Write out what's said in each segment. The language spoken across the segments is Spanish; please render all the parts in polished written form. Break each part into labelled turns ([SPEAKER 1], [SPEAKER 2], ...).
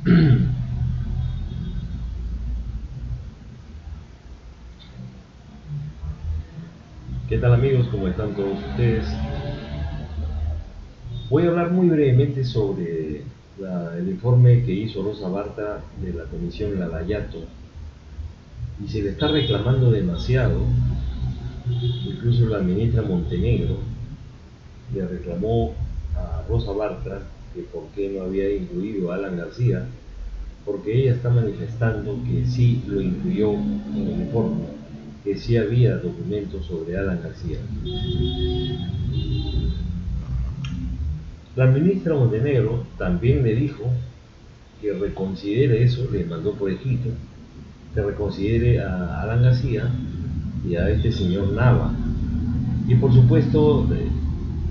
[SPEAKER 1] ¿Qué tal amigos? ¿Cómo están todos ustedes? Voy a hablar muy brevemente sobre el informe que hizo Rosa Bartra de la Comisión Lavallato, y se le está reclamando demasiado. Incluso la ministra Montenegro le reclamó a Rosa Bartra que por qué no había incluido a Alan García, porque ella está manifestando que sí lo incluyó en el informe, que sí había documentos sobre Alan García. La ministra Montenegro también le dijo que reconsidere eso, le mandó por escrito, que reconsidere a Alan García y a este señor Nava. Y por supuesto,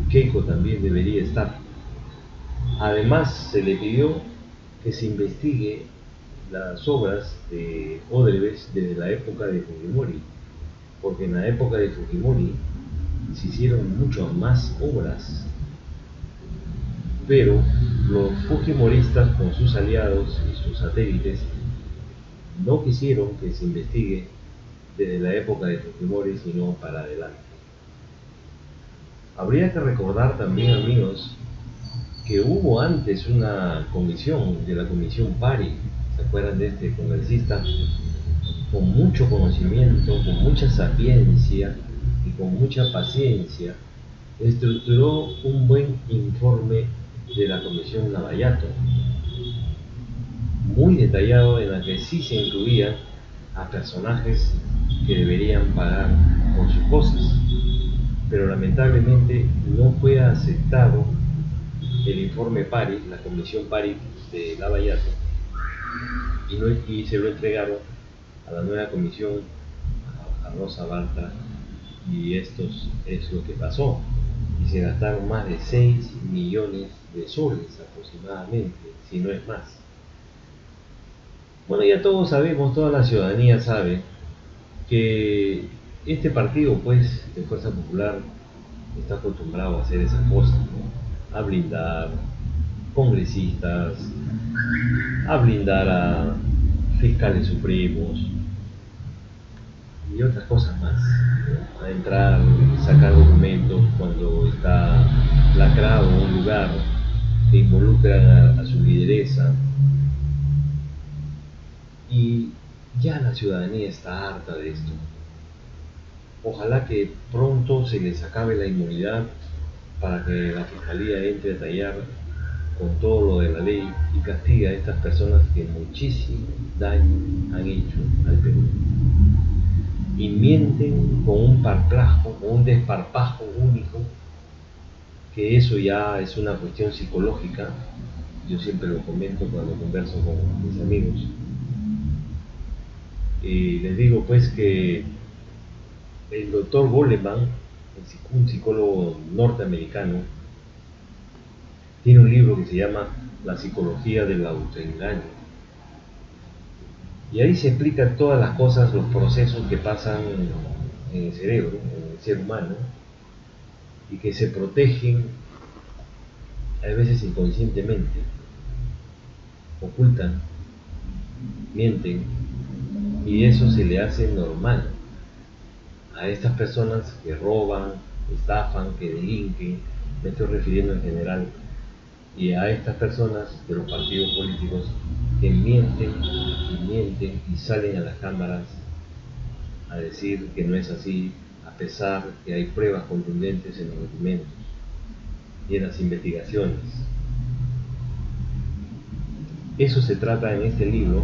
[SPEAKER 1] Keiko también debería estar. Además, se le pidió que se investigue las obras de Odebrecht desde la época de Fujimori, porque en la época de Fujimori se hicieron muchas más obras, pero los fujimoristas con sus aliados y sus satélites no quisieron que se investigue desde la época de Fujimori, sino para adelante. Habría que recordar también, amigos, que hubo antes una comisión, de la Comisión Pari, ¿se acuerdan de este congresista? Con mucho conocimiento, con mucha sapiencia y con mucha paciencia, estructuró un buen informe de la Comisión Lavallato, muy detallado, en la que sí se incluían a personajes que deberían pagar por sus cosas, pero lamentablemente no fue aceptado el informe Pari, la Comisión Pari de Lavallato, y se lo entregaron a la nueva comisión, a Rosa Bartra, y esto es lo que pasó. Y se gastaron más de 6 millones de soles aproximadamente, si no es más. Bueno, ya todos sabemos, toda la ciudadanía sabe que este partido, pues, de Fuerza Popular, está acostumbrado a hacer esas cosas, ¿no? A blindar congresistas, a blindar a fiscales supremos y otras cosas más, ¿no? A entrar, sacar documentos cuando está lacrado un lugar que involucra a su lideresa. Y ya la ciudadanía está harta de esto. Ojalá que pronto se les acabe la inmunidad para que la Fiscalía entre a tallar con todo lo de la ley y castigue a estas personas que muchísimo daño han hecho al Perú. Y mienten con un parplajo, con un desparpajo único, que eso ya es una cuestión psicológica. Yo siempre lo comento cuando converso con mis amigos. Y les digo pues que el doctor Goleman, un psicólogo norteamericano, tiene un libro que se llama La psicología del autoengaño. Y ahí se explican todas las cosas, los procesos que pasan en el cerebro, en el ser humano, y que se protegen a veces inconscientemente, ocultan, mienten, y eso se le hace normal a estas personas que roban, estafan, que delinquen. Me estoy refiriendo en general, y a estas personas de los partidos políticos que mienten y mienten y salen a las cámaras a decir que no es así, a pesar que hay pruebas contundentes en los documentos y en las investigaciones. Eso se trata en este libro,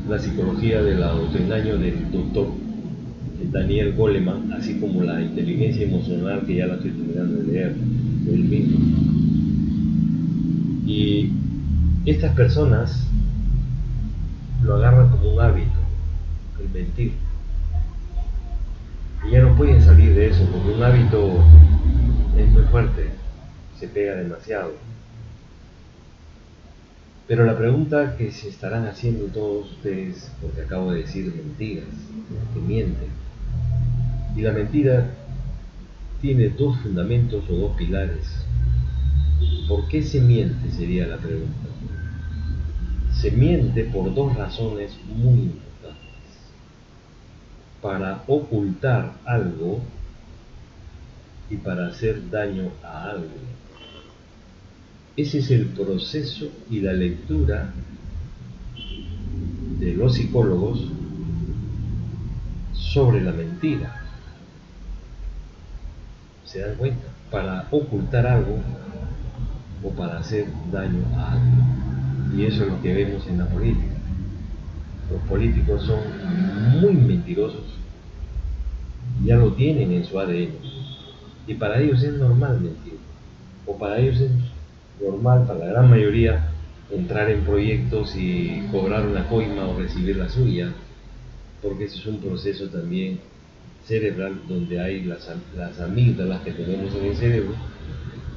[SPEAKER 1] La psicología del autoengaño, del doctor Daniel Goleman, así como la inteligencia emocional, que ya la estoy terminando de leer, del mismo. Y estas personas lo agarran como un hábito, el mentir. Y ya no pueden salir de eso, porque un hábito es muy fuerte, se pega demasiado. Pero la pregunta que se estarán haciendo todos ustedes, porque acabo de decir mentiras, que mienten. Y la mentira tiene dos fundamentos o dos pilares. ¿Por qué se miente? Sería la pregunta. Se miente por dos razones muy importantes: para ocultar algo y para hacer daño a algo. Ese es el proceso y la lectura de los psicólogos sobre la mentira. ¿Se dan cuenta? Para ocultar algo o para hacer daño a algo. Y eso es lo que vemos en la política. Los políticos son muy mentirosos, ya lo tienen en su ADN, y para ellos es normal mentir, o para ellos es normal, para la gran mayoría, entrar en proyectos y cobrar una coima o recibir la suya, porque ese es un proceso también cerebral donde hay las amígdalas que tenemos en el cerebro,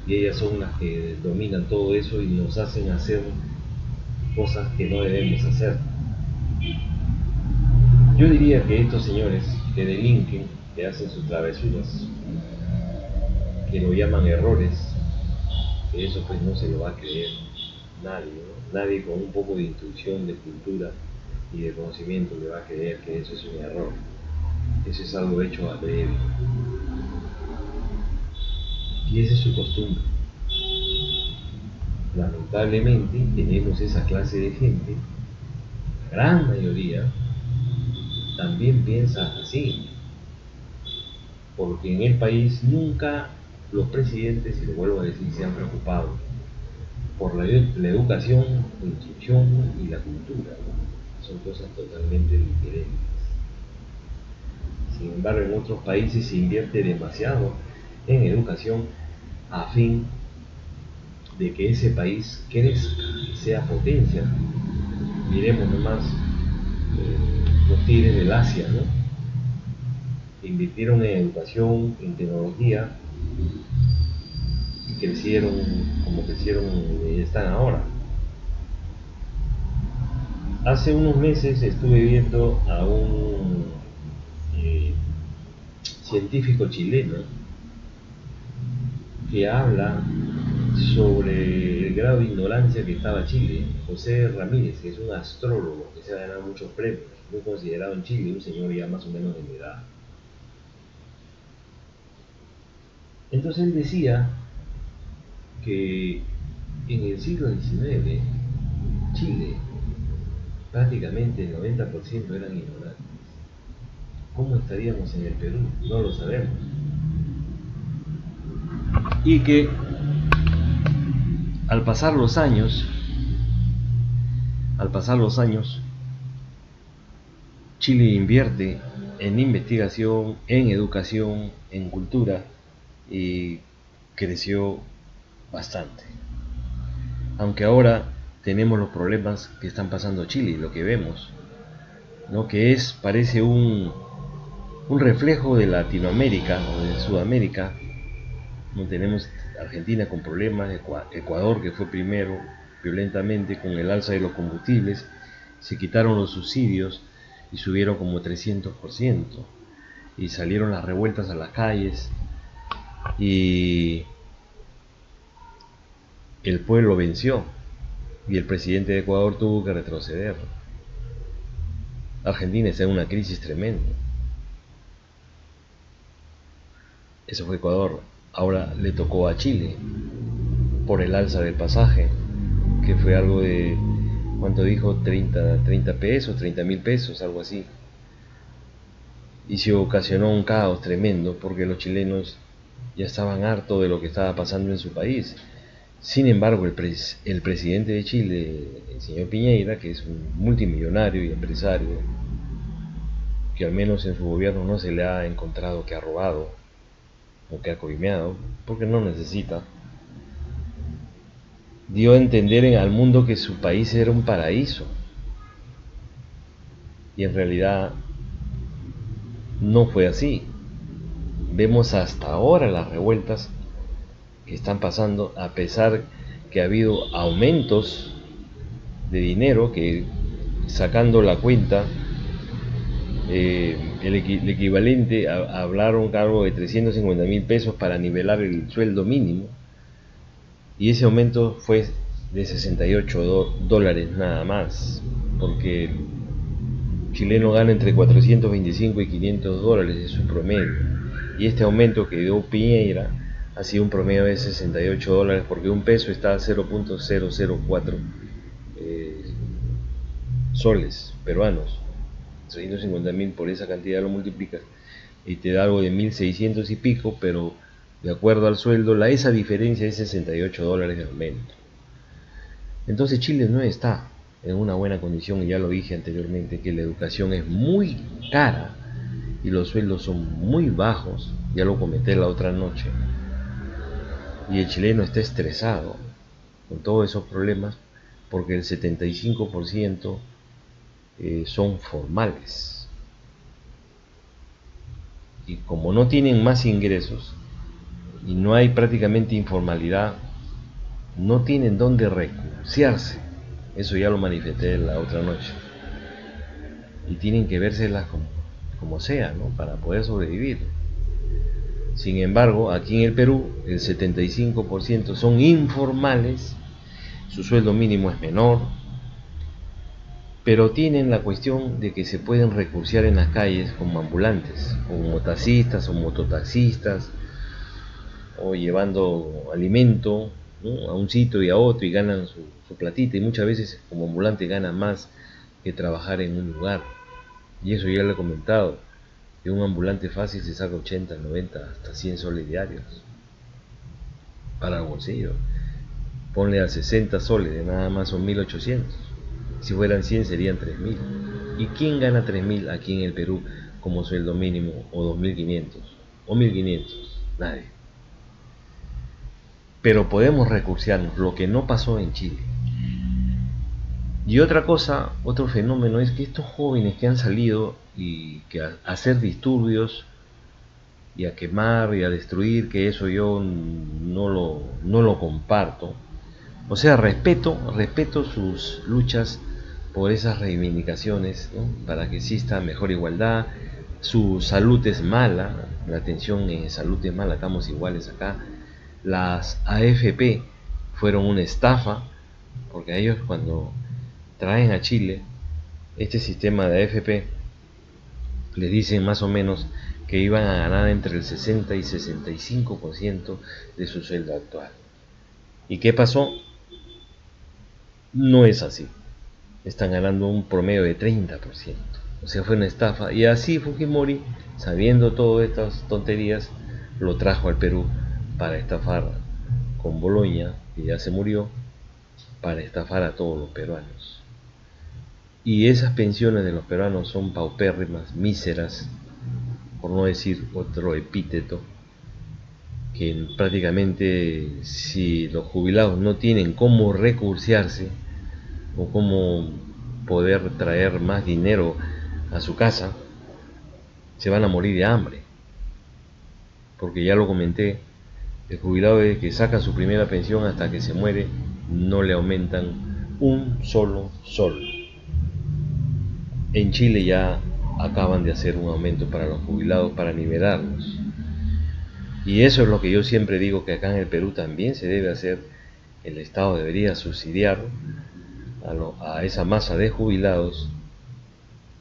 [SPEAKER 1] y ellas son las que dominan todo eso y nos hacen hacer cosas que no debemos hacer. Yo diría que estos señores que delinquen, que hacen sus travesuras, que lo llaman errores, que eso pues no se lo va a creer nadie, ¿no? Nadie con un poco de intuición, de cultura y de conocimiento le va a creer que eso es un error. Eso es algo hecho a adrede. Y esa es su costumbre. Lamentablemente tenemos esa clase de gente, la gran mayoría también piensa así, porque en el país nunca los presidentes, y lo vuelvo a decir, se han preocupado por la educación, la instrucción y la cultura, ¿no? Son cosas totalmente diferentes. Sin embargo, en otros países se invierte demasiado en educación a fin de que ese país crezca, sea potencia. Miremos nomás los tigres del Asia, ¿no? Invirtieron en educación, en tecnología, y crecieron como crecieron y están ahora. Hace unos meses estuve viendo a un científico chileno que habla sobre el grado de ignorancia que estaba Chile. José Ramírez, que es un astrólogo que se ha ganado muchos premios, muy considerado en Chile, un señor ya más o menos de mi edad. Entonces él decía que en el siglo XIX Chile prácticamente el 90% eran ignorantes. ¿Cómo estaríamos en el Perú? No lo sabemos. Y que al pasar los años, Chile invierte en investigación, en educación, en cultura, y creció bastante. Aunque ahora tenemos los problemas que están pasando Chile, lo que vemos, ¿no? Que parece un reflejo de Latinoamérica o de Sudamérica. No tenemos Argentina con problemas, Ecuador que fue primero violentamente con el alza de los combustibles, se quitaron los subsidios y subieron como 300%, y salieron las revueltas a las calles y el pueblo venció y el presidente de Ecuador tuvo que retroceder. Argentina está en una crisis tremenda. Eso fue Ecuador. Ahora le tocó a Chile por el alza del pasaje, que fue algo de, ¿cuánto dijo? 30 pesos, 30.000 pesos, algo así. Y se ocasionó un caos tremendo porque los chilenos ya estaban hartos de lo que estaba pasando en su país. Sin embargo, el presidente de Chile, el señor Piñera, que es un multimillonario y empresario, que al menos en su gobierno no se le ha encontrado que ha robado o que ha coimeado, porque no necesita, dio a entender al mundo que su país era un paraíso, y en realidad no fue así. Vemos hasta ahora las revueltas que están pasando, a pesar que ha habido aumentos de dinero, que sacando la cuenta, el equivalente hablaron algo de 350.000 pesos para nivelar el sueldo mínimo, y ese aumento fue de 68 dólares nada más, porque el chileno gana entre 425 y 500 dólares, es su promedio. Y este aumento que dio Piñera ha sido un promedio de 68 dólares, porque un peso está a 0.004 soles peruanos. 350.000 por esa cantidad lo multiplicas y te da algo de 1.600 y pico, pero de acuerdo al sueldo, esa diferencia es 68 dólares de aumento. Entonces Chile no está en una buena condición, y ya lo dije anteriormente, que la educación es muy cara y los sueldos son muy bajos, ya lo comenté la otra noche, y el chileno está estresado con todos esos problemas porque el 75% son formales, y como no tienen más ingresos y no hay prácticamente informalidad, no tienen dónde refugiarse. Eso ya lo manifesté la otra noche, y tienen que vérselas como sea, ¿no?, para poder sobrevivir. Sin embargo, aquí en el Perú el 75% son informales, su sueldo mínimo es menor, pero tienen la cuestión de que se pueden recursear en las calles como ambulantes, como taxistas o mototaxistas, o llevando alimento, ¿no?, a un sitio y a otro, y ganan su platita, y muchas veces como ambulante ganan más que trabajar en un lugar. Y eso ya lo he comentado, que un ambulante fácil se saca 80, 90, hasta 100 soles diarios para el bolsillo. Ponle a 60 soles, nada más son 1.800. Si fueran 100 serían 3.000. ¿Y quién gana 3.000 aquí en el Perú como sueldo mínimo, o 2.500 o 1.500? Nadie. Pero podemos recursearnos, lo que no pasó en Chile. Y otra cosa, otro fenómeno, es que estos jóvenes que han salido y que a hacer disturbios y a quemar y a destruir, que eso yo no lo comparto. O sea, respeto sus luchas por esas reivindicaciones, ¿no?, para que exista mejor igualdad. Su salud es mala, la atención en salud es mala, estamos iguales acá. Las AFP fueron una estafa, porque a ellos, cuando traen a Chile este sistema de AFP, les dicen más o menos que iban a ganar entre el 60 y 65% de su sueldo actual. ¿Y qué pasó? No es así. Están ganando un promedio de 30%. O sea, fue una estafa. Y así Fujimori, sabiendo todas estas tonterías, lo trajo al Perú para estafar con Boloña, que ya se murió, para estafar a todos los peruanos. Y esas pensiones de los peruanos son paupérrimas, míseras, por no decir otro epíteto, que prácticamente, si los jubilados no tienen cómo recursearse o cómo poder traer más dinero a su casa, se van a morir de hambre. Porque ya lo comenté, el jubilado, desde que saca su primera pensión hasta que se muere, no le aumentan un solo sol. En Chile ya acaban de hacer un aumento para los jubilados para nivelarlos. Y eso es lo que yo siempre digo, que acá en el Perú también se debe hacer. El Estado debería subsidiar a esa masa de jubilados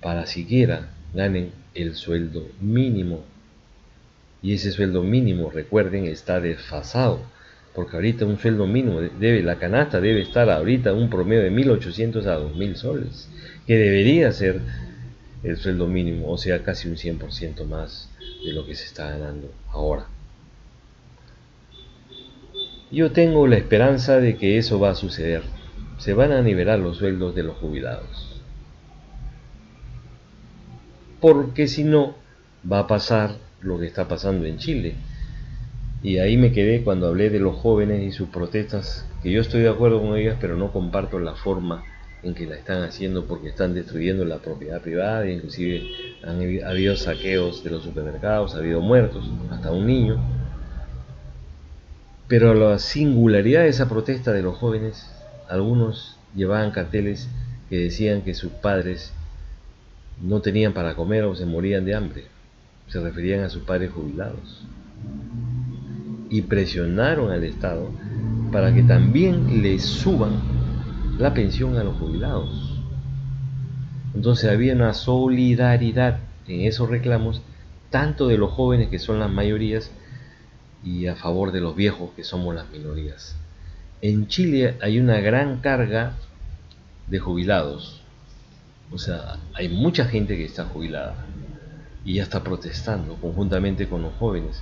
[SPEAKER 1] para siquiera ganen el sueldo mínimo. Y ese sueldo mínimo, recuerden, está desfasado, porque ahorita un sueldo mínimo la canasta debe estar ahorita un promedio de 1.800 a 2.000 soles, que debería ser el sueldo mínimo, o sea, casi un 100% más de lo que se está ganando ahora. Yo tengo la esperanza de que eso va a suceder. Se van a nivelar los sueldos de los jubilados, porque si no, va a pasar lo que está pasando en Chile. Y ahí me quedé cuando hablé de los jóvenes y sus protestas, que yo estoy de acuerdo con ellas, pero no comparto la forma en que la están haciendo, porque están destruyendo la propiedad privada, e inclusive ha habido saqueos de los supermercados, ha habido muertos, hasta un niño. Pero la singularidad de esa protesta de los jóvenes, algunos llevaban carteles que decían que sus padres no tenían para comer o se morían de hambre. Se referían a sus padres jubilados. Y presionaron al Estado para que también les suban la pensión a los jubilados. Entonces había una solidaridad en esos reclamos, tanto de los jóvenes, que son las mayorías, y a favor de los viejos, que somos las minorías. En Chile hay una gran carga de jubilados, o sea, hay mucha gente que está jubilada y ya está protestando conjuntamente con los jóvenes.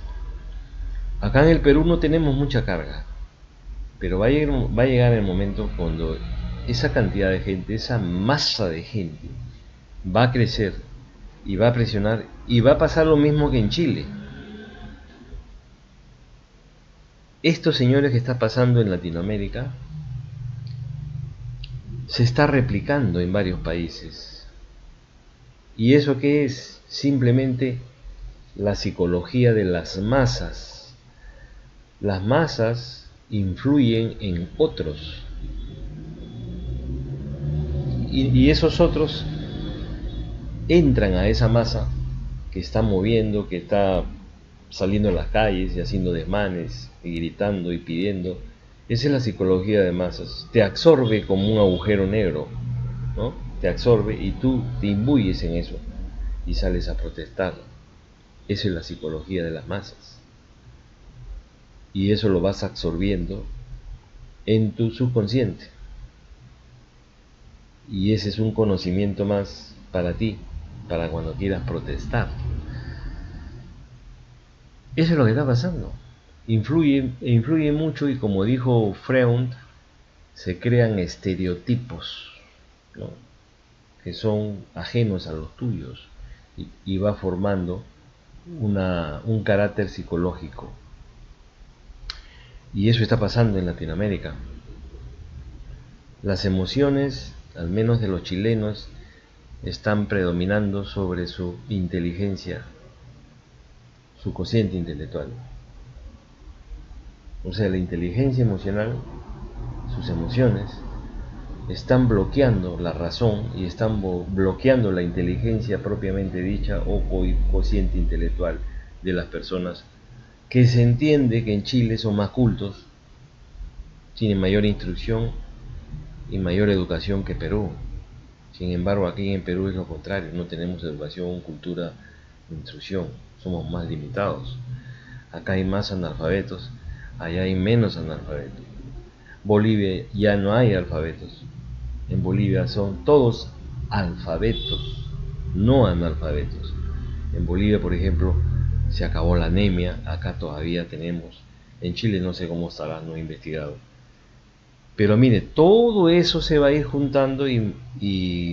[SPEAKER 1] Acá en el Perú no tenemos mucha carga, pero va a llegar el momento cuando esa cantidad de gente, esa masa de gente, va a crecer y va a presionar, y va a pasar lo mismo que en Chile. Estos señores que está pasando en Latinoamérica se está replicando en varios países. ¿Y eso qué es? Simplemente la psicología de las masas. Las masas influyen en otros. Y esos otros entran a esa masa que está moviendo, que está saliendo a las calles y haciendo desmanes y gritando y pidiendo. Esa es la psicología de masas. Te absorbe como un agujero negro, ¿no? Te absorbe y tú te imbuyes en eso y sales a protestar. Eso es la psicología de las masas. Y eso lo vas absorbiendo en tu subconsciente. Y ese es un conocimiento más para ti, para cuando quieras protestar. Eso es lo que está pasando. Influye mucho, y como dijo Freud, se crean estereotipos, ¿no?, que son ajenos a los tuyos, y va formando un carácter psicológico. Y eso está pasando en Latinoamérica. Las emociones, al menos de los chilenos, están predominando sobre su inteligencia, su cociente intelectual. O sea, la inteligencia emocional, sus emociones, están bloqueando la razón y están bloqueando la inteligencia propiamente dicha o cociente intelectual de las personas, que se entiende que en Chile son más cultos, tienen mayor instrucción y mayor educación que Perú. Sin embargo, aquí en Perú es lo contrario, no tenemos educación, cultura, instrucción, somos más limitados. Acá hay más analfabetos, allá hay menos analfabetos. Bolivia ya no hay alfabetos. En Bolivia son todos alfabetos, no analfabetos. En Bolivia, por ejemplo, se acabó la anemia, acá todavía tenemos. En Chile no sé cómo estará, no he investigado. Pero mire, todo eso se va a ir juntando, y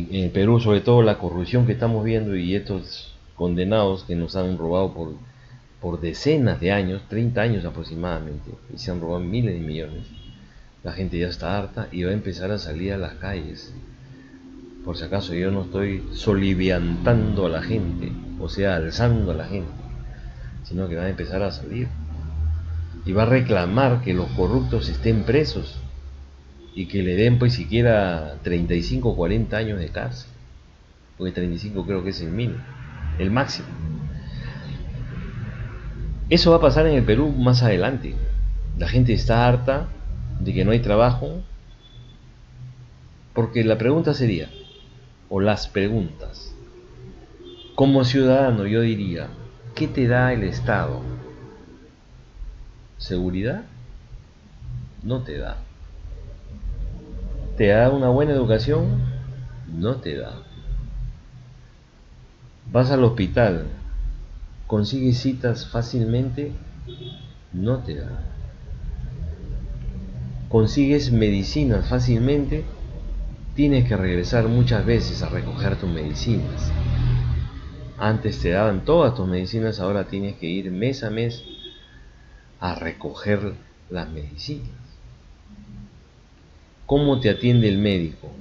[SPEAKER 1] en el Perú, sobre todo, la corrupción que estamos viendo y estos condenados que nos han robado por decenas de años, 30 años aproximadamente, y se han robado miles de millones. La gente ya está harta y va a empezar a salir a las calles. Por si acaso, yo no estoy soliviantando a la gente, o sea, alzando a la gente, sino que va a empezar a salir y va a reclamar que los corruptos estén presos y que le den pues siquiera 35 o 40 años de cárcel, porque 35 creo que es el mínimo, el máximo. Eso va a pasar en el Perú más adelante. La gente está harta de que no hay trabajo, porque la pregunta sería, o las preguntas, como ciudadano yo diría, ¿qué te da el Estado? ¿Seguridad? No te da. ¿Te da una buena educación? No te da. Vas al hospital, consigues citas fácilmente, no te da. Consigues medicinas fácilmente, tienes que regresar muchas veces a recoger tus medicinas. Antes te daban todas tus medicinas, ahora tienes que ir mes a mes a recoger las medicinas. ¿Cómo te atiende el médico?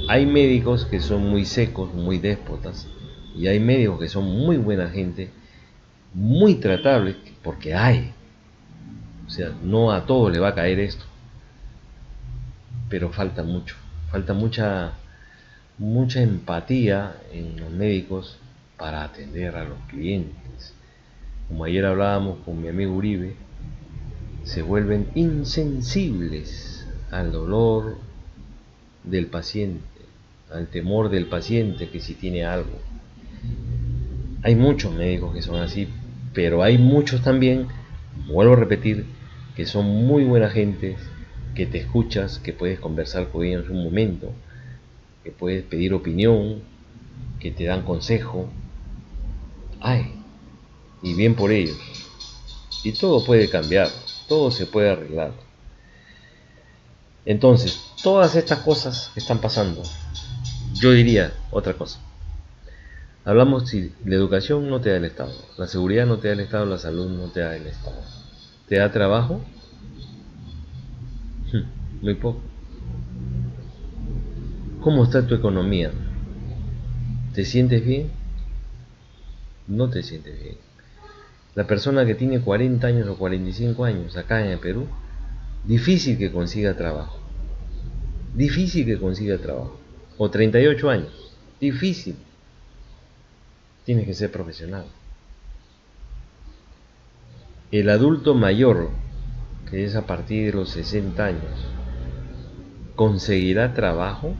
[SPEAKER 1] Hay médicos que son muy secos, muy déspotas, y hay médicos que son muy buena gente, muy tratables, porque hay. O sea, no a todos le va a caer esto, pero falta mucha empatía en los médicos para atender a los clientes. Como ayer hablábamos con mi amigo Uribe, se vuelven insensibles al dolor del paciente, al temor del paciente que si tiene algo. Hay muchos médicos que son así, pero hay muchos también, vuelvo a repetir, que son muy buena gente, que te escuchas, que puedes conversar con ellos un momento, que puedes pedir opinión, que te dan consejo. Ay, y bien por ellos. Y todo puede cambiar, todo se puede arreglar. Entonces, todas estas cosas que están pasando, yo diría otra cosa. Hablamos si la educación no te da el Estado, la seguridad no te da el Estado, la salud no te da el Estado. ¿Te da trabajo? Muy poco. ¿Cómo está tu economía? ¿Te sientes bien? No te sientes bien. La persona que tiene 40 años o 45 años acá en el Perú, difícil que consiga trabajo. Difícil que consiga trabajo. O 38 años. Difícil. Tienes que ser profesional. El adulto mayor, que es a partir de los 60 años, ¿conseguirá trabajo?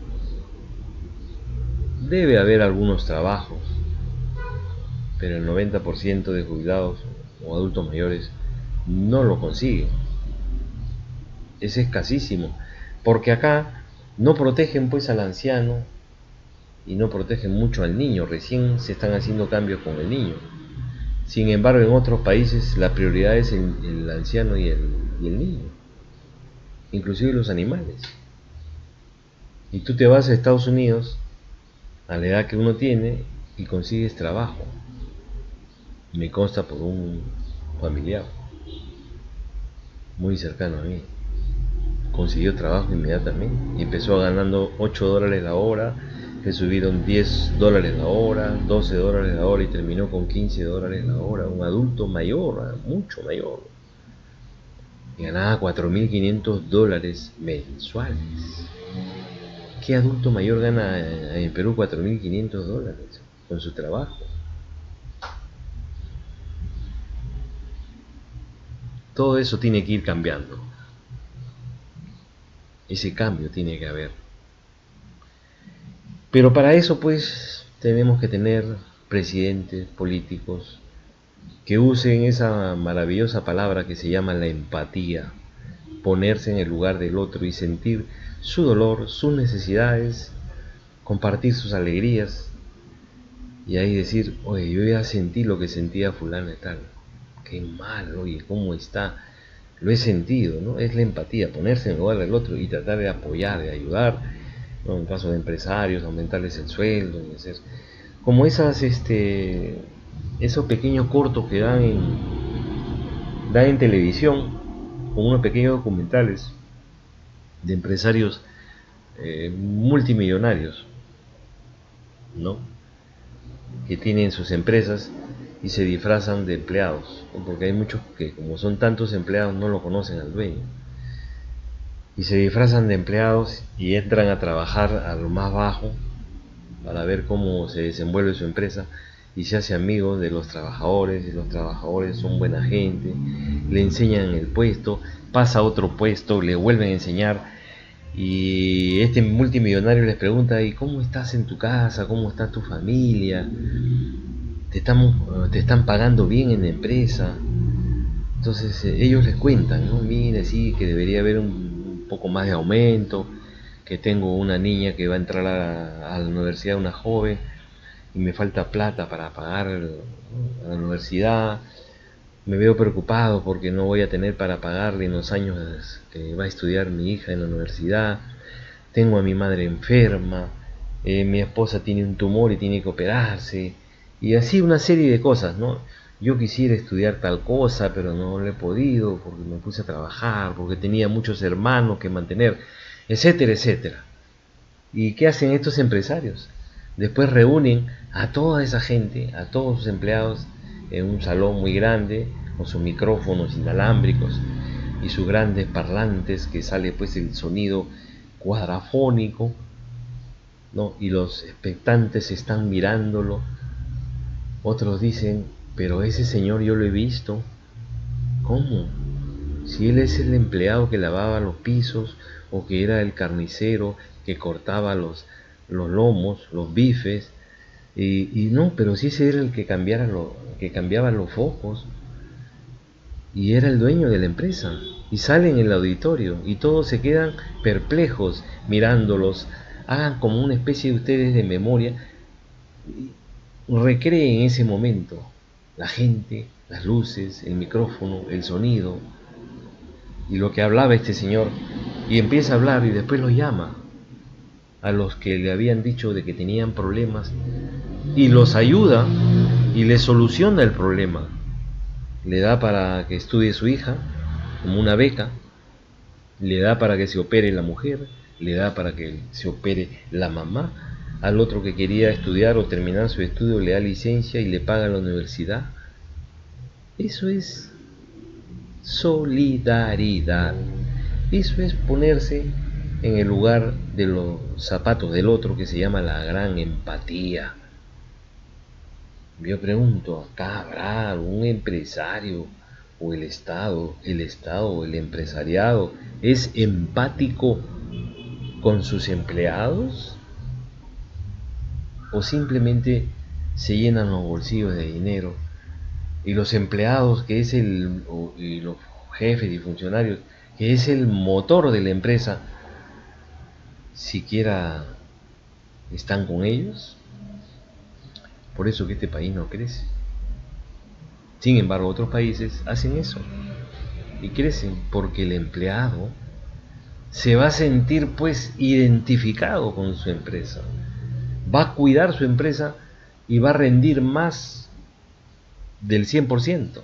[SPEAKER 1] Debe haber algunos trabajos, pero el 90% de jubilados o adultos mayores no lo consiguen. Es escasísimo, porque acá no protegen pues al anciano y no protegen mucho al niño. Recién se están haciendo cambios con el niño. Sin embargo, en otros países la prioridad es el anciano y el niño, inclusive los animales. Y tú te vas a Estados Unidos a la edad que uno tiene y consigues trabajo. Me consta por un familiar muy cercano a mí. Consiguió trabajo inmediatamente y empezó ganando $8 la hora, le subieron $10 la hora, $12 la hora y terminó con $15 la hora. Un adulto mayor, mucho mayor, y ganaba $4.500 mensuales. ¿Qué adulto mayor gana en Perú $4.500 con su trabajo? Todo eso tiene que ir cambiando. Ese cambio tiene que haber. Pero para eso pues tenemos que tener presidentes, políticos, que usen esa maravillosa palabra que se llama la empatía. Ponerse en el lugar del otro y sentir su dolor, sus necesidades, compartir sus alegrías. Y ahí decir, oye, yo ya sentí lo que sentía fulano y tal. Qué mal, oye, ¿cómo está? Lo he sentido, ¿no? Es la empatía, ponerse en el lugar del otro y tratar de apoyar, de ayudar, ¿no? En caso de empresarios, aumentarles el sueldo, y hacer como esos pequeños cortos que dan en televisión, como unos pequeños documentales de empresarios multimillonarios, ¿no? Que tienen sus empresas y se disfrazan de empleados, ¿no? Porque hay muchos que, como son tantos empleados, no lo conocen al dueño y se disfrazan de empleados y entran a trabajar a lo más bajo para ver cómo se desenvuelve su empresa y se hace amigo de los trabajadores, y los trabajadores son buena gente, le enseñan el puesto, pasa a otro puesto, le vuelven a enseñar y este multimillonario les pregunta, ¿y cómo estás en tu casa? ¿Cómo está tu familia? ¿Te están pagando bien en la empresa? Entonces ellos les cuentan, ¿no? Mire, sí, que debería haber un poco más de aumento, que tengo una niña que va a entrar a la universidad, una joven, y me falta plata para pagar a la universidad. Me veo preocupado porque no voy a tener para pagarle en los años que va a estudiar mi hija en la universidad. Tengo a mi madre enferma, mi esposa tiene un tumor y tiene que operarse, y así una serie de cosas, ¿no? Yo quisiera estudiar tal cosa, pero no lo he podido porque me puse a trabajar, porque tenía muchos hermanos que mantener, etcétera, etcétera. ¿Y qué hacen estos empresarios? Después reúnen a toda esa gente, a todos sus empleados, en un salón muy grande, con sus micrófonos inalámbricos y sus grandes parlantes, que sale pues el sonido cuadrafónico, ¿no? Y los expectantes están mirándolo. Otros dicen, pero ese señor yo lo he visto. ¿Cómo? Si él es el empleado que lavaba los pisos, o que era el carnicero que cortaba los lomos, los bifes, y no, pero si ese era el que cambiaba los focos, y era el dueño de la empresa, y sale en el auditorio, y todos se quedan perplejos mirándolos. Hagan como una especie de ustedes de memoria, recreen ese momento, la gente, las luces, el micrófono, el sonido, y lo que hablaba este señor, y empieza a hablar y después los llama a los que le habían dicho de que tenían problemas, y los ayuda y les soluciona el problema. Le da para que estudie su hija, como una beca, le da para que se opere la mujer, le da para que se opere la mamá, al otro que quería estudiar o terminar su estudio le da licencia y le paga la universidad. Eso es solidaridad. Eso es ponerse en el lugar de los zapatos del otro, que se llama la gran empatía. Yo pregunto, ¿acá habrá algún empresario o el Estado o el empresariado es empático con sus empleados? ¿O simplemente se llenan los bolsillos de dinero? Y los empleados, y los jefes y funcionarios, que es el motor de la empresa, siquiera están con ellos. Por eso que este país no crece. Sin embargo, otros países hacen eso y crecen, porque el empleado se va a sentir pues identificado con su empresa, va a cuidar su empresa y va a rendir más del 100%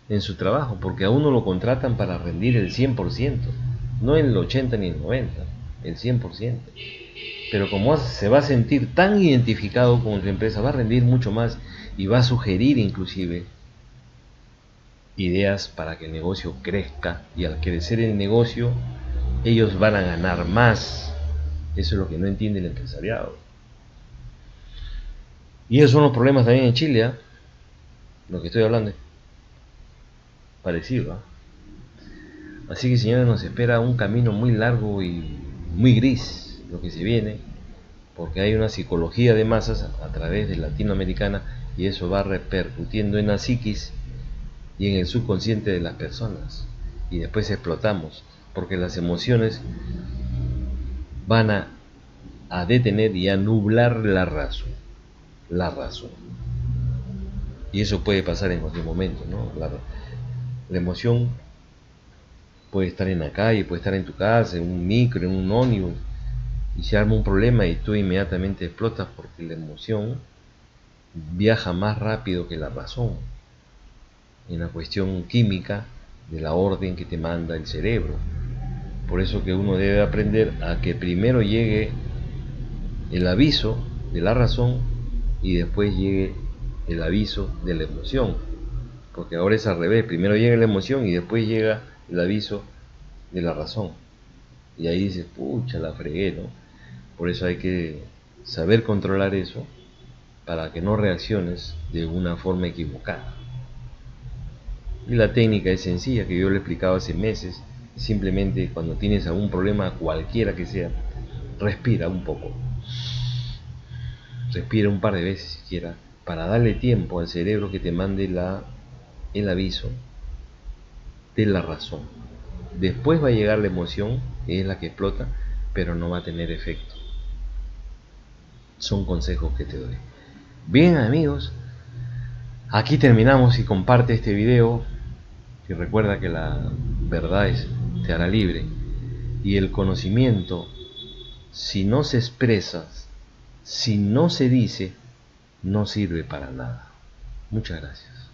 [SPEAKER 1] en su trabajo, porque a uno lo contratan para rendir el 100%, no el 80 ni el 90, el 100%. Pero como se va a sentir tan identificado con su empresa, va a rendir mucho más y va a sugerir inclusive ideas para que el negocio crezca, y al crecer el negocio ellos van a ganar más. Eso es lo que no entiende el empresariado. Y esos son los problemas también en Chile, ¿eh? Lo que estoy hablando es parecido, ¿eh? Así que, señores, nos espera un camino muy largo y muy gris lo que se viene, porque hay una psicología de masas a través de latinoamericana, y eso va repercutiendo en la psiquis y en el subconsciente de las personas, y después explotamos, porque las emociones van a detener y a nublar la razón, y eso puede pasar en cualquier momento, ¿no? La emoción puede estar en la calle, puede estar en tu casa, en un micro, en un ómnibus, y se arma un problema y tú inmediatamente explotas, porque la emoción viaja más rápido que la razón en la cuestión química de la orden que te manda el cerebro. Por eso que uno debe aprender a que primero llegue el aviso de la razón y después llegue el aviso de la emoción, porque ahora es al revés: primero llega la emoción y después llega el aviso de la razón, y ahí dices, pucha, la fregué, ¿no? Por eso hay que saber controlar eso, para que no reacciones de una forma equivocada. Y la técnica es sencilla, que yo le he explicado hace meses. Simplemente, cuando tienes algún problema, cualquiera que sea, respira un poco, respira un par de veces siquiera, para darle tiempo al cerebro que te mande el aviso de la razón. Después va a llegar la emoción, que es la que explota, pero no va a tener efecto. Son consejos que te doy. Bien, amigos, aquí terminamos, y comparte este video, y recuerda que la verdad te hará libre, y el conocimiento, si no se expresa, si no se dice, no sirve para nada. Muchas gracias.